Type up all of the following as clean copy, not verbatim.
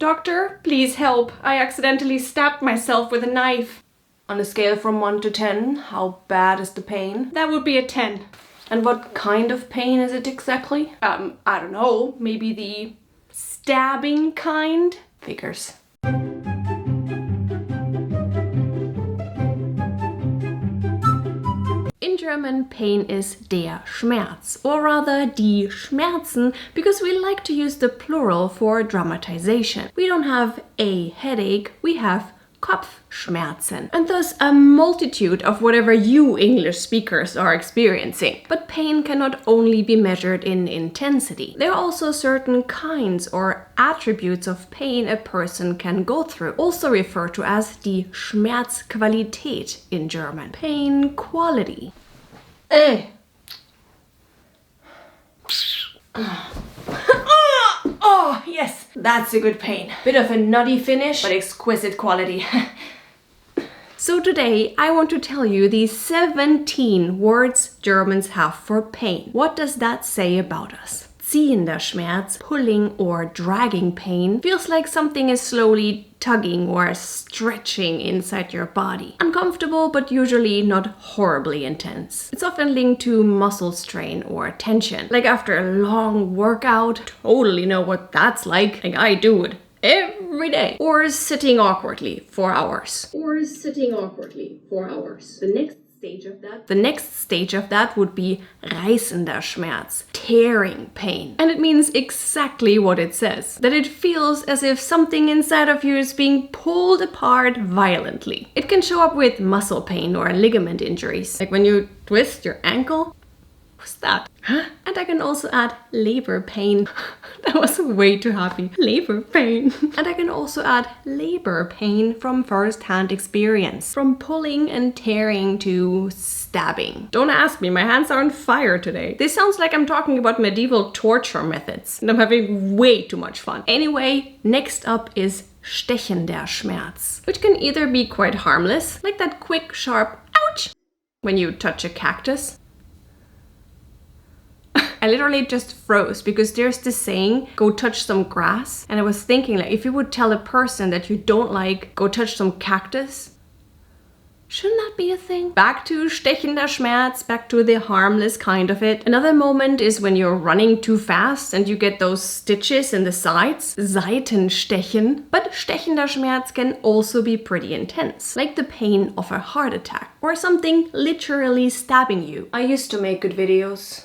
Doctor, please help. I accidentally stabbed myself with a knife. On a scale from 1 to 10, how bad is the pain? That would be a 10. And what kind of pain is it exactly? I don't know. Maybe the stabbing kind? Figures. In German, pain is der Schmerz, or rather die Schmerzen, because we like to use the plural for dramatization. We don't have a headache, we have Kopfschmerzen, and thus a multitude of whatever you English speakers are experiencing. But pain cannot only be measured in intensity. There are also certain kinds or attributes of pain a person can go through, also referred to as die Schmerzqualität in German. Pain quality. Oh, yes, that's a good pain. Bit of a nutty finish, but exquisite quality. So today, I want to tell you the 17 words Germans have for pain. What does that say about us? Ziehender Schmerz, pulling or dragging pain, feels like something is slowly tugging or stretching inside your body. Uncomfortable, but usually not horribly intense. It's often linked to muscle strain or tension. Like after a long workout, totally know what that's like. Like I do it every day. Or sitting awkwardly for hours. The next stage of that would be reißender Schmerz, tearing pain. And it means exactly what it says, that it feels as if something inside of you is being pulled apart violently. It can show up with muscle pain or ligament injuries, like when you twist your ankle. What's that? Huh? And I can also add labor pain. That was way too happy. Labor pain. And I can also add labor pain from first-hand experience. From pulling and tearing to stabbing. Don't ask me, my hands are on fire today. This sounds like I'm talking about medieval torture methods. And I'm having way too much fun. Anyway, next up is stechender Schmerz, which can either be quite harmless, like that quick, sharp ouch when you touch a cactus. I literally just froze because there's this saying, go touch some grass. And I was thinking, like, if you would tell a person that you don't like, go touch some cactus, shouldn't that be a thing? Back to stechender Schmerz, back to the harmless kind of it. Another moment is when you're running too fast and you get those stitches in the sides, Seitenstechen. But stechender Schmerz can also be pretty intense, like the pain of a heart attack or something literally stabbing you. I used to make good videos.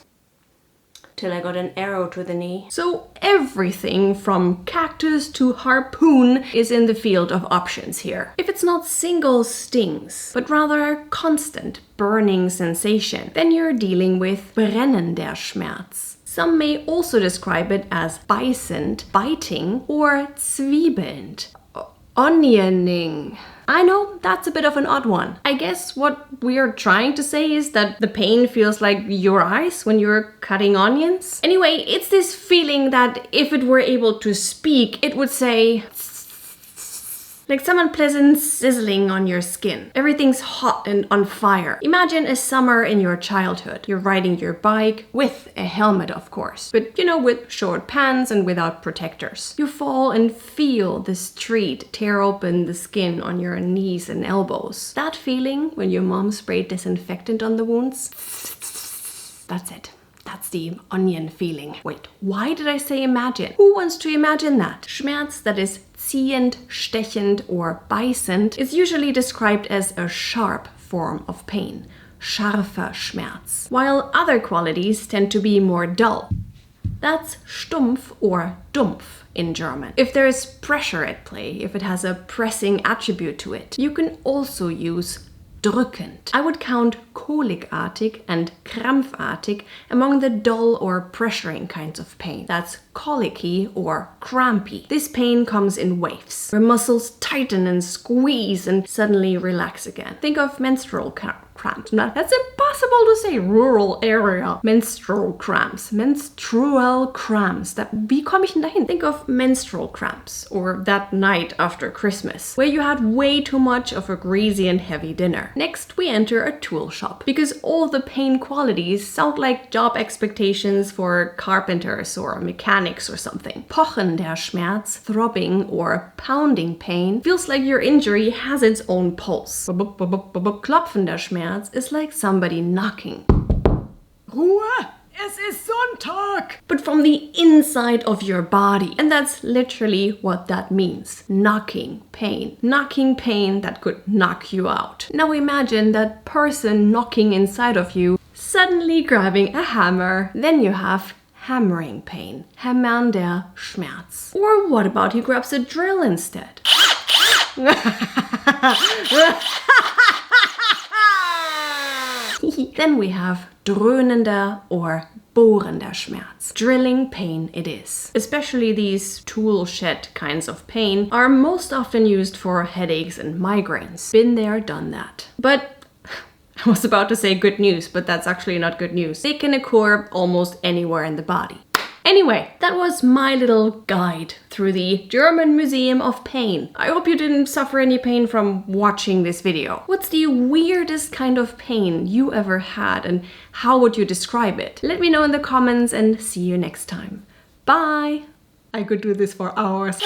Till I got an arrow to the knee. So everything from cactus to harpoon is in the field of options here. If it's not single stings, but rather a constant burning sensation, then you're dealing with brennender Schmerz. Some may also describe it as beißend, biting, or zwiebelnd, onioning. I know, that's a bit of an odd one. I guess what we're trying to say is that the pain feels like your eyes when you're cutting onions. Anyway, it's this feeling that if it were able to speak, it would say, like someone pleasant sizzling on your skin. Everything's hot and on fire. Imagine a summer in your childhood. You're riding your bike with a helmet, of course, but you know, with short pants and without protectors. You fall and feel the street tear open the skin on your knees and elbows. That feeling when your mom sprayed disinfectant on the wounds, that's it. That's the onion feeling. Wait, why did I say imagine? Who wants to imagine that? Schmerz that is ziehend, stechend, or beißend is usually described as a sharp form of pain, scharfer Schmerz, while other qualities tend to be more dull. That's stumpf or dumpf in German. If there is pressure at play, if it has a pressing attribute to it, you can also use drückend. I would count kolikartig and krampfartig among the dull or pressuring kinds of pain. That's colicky or crampy. This pain comes in waves, where muscles tighten and squeeze and suddenly relax again. Think of menstrual cramps. cramps. That's impossible to say. Rural area. Menstrual cramps. Menstrual cramps. Wie komme ich denn dahin? Think of menstrual cramps or that night after Christmas where you had way too much of a greasy and heavy dinner. Next, we enter a tool shop because all the pain qualities sound like job expectations for carpenters or mechanics or something. Pochender Schmerz, throbbing or pounding pain, feels like your injury has its own pulse. Klopfender Schmerz is like somebody knocking. Ruhe! Es ist Sonntag! But from the inside of your body. And that's literally what that means. Knocking pain. Knocking pain that could knock you out. Now imagine that person knocking inside of you, suddenly grabbing a hammer. Then you have hammering pain. Hämmernder Schmerz. Or what about he grabs a drill instead? Then we have dröhnender or bohrender Schmerz. Drilling pain it is. Especially these tool shed kinds of pain are most often used for headaches and migraines. Been there, done that. But I was about to say good news, but that's actually not good news. They can occur almost anywhere in the body. Anyway, that was my little guide through the German Museum of Pain. I hope you didn't suffer any pain from watching this video. What's the weirdest kind of pain you ever had and how would you describe it? Let me know in the comments and see you next time. Bye! I could do this for hours.